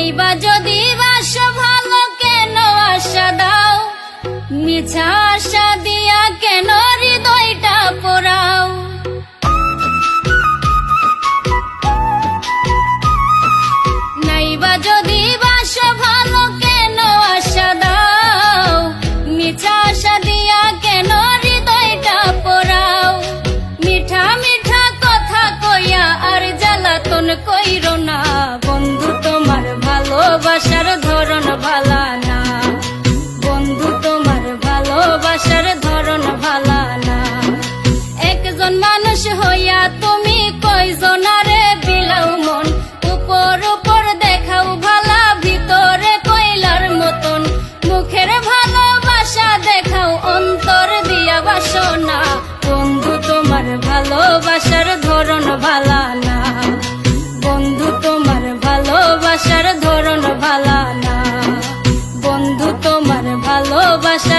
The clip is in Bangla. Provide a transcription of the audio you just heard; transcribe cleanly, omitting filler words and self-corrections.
নাইবা যদি বাসো ভালো কেন আশা দাও, মিছা আশা দিয়া কেন হৃদয়টা পোড়াও। নাইবা যদি বাসো ভালো কেন আশা দাও, মিছা আশা দিয়া কেন হৃদয়টা পোড়াও। মিঠা মিঠা কথা কইয়া আর জ্বালাতন কইরো না, বন্ধু তোমার ভালোবাসার ধরন ভালা না, বন্ধু তোমার ভালোবাসার ধরন ভালা না। একজন মানুষ হইয়া তুমি কয়জনারে বিলাও মন, উপর উপর দেখাও ভালা ভিতরে কয়লার মতন। মুখের ভালোবাসা দেখাও অন্তর দিয়া বাসনা, বন্ধু তোমার ভালোবাসার ধরন ভালা না, বন্ধু তোমার ভালোবাসার ধরন ভালা না, বন্ধু তোমার ভালোবাসা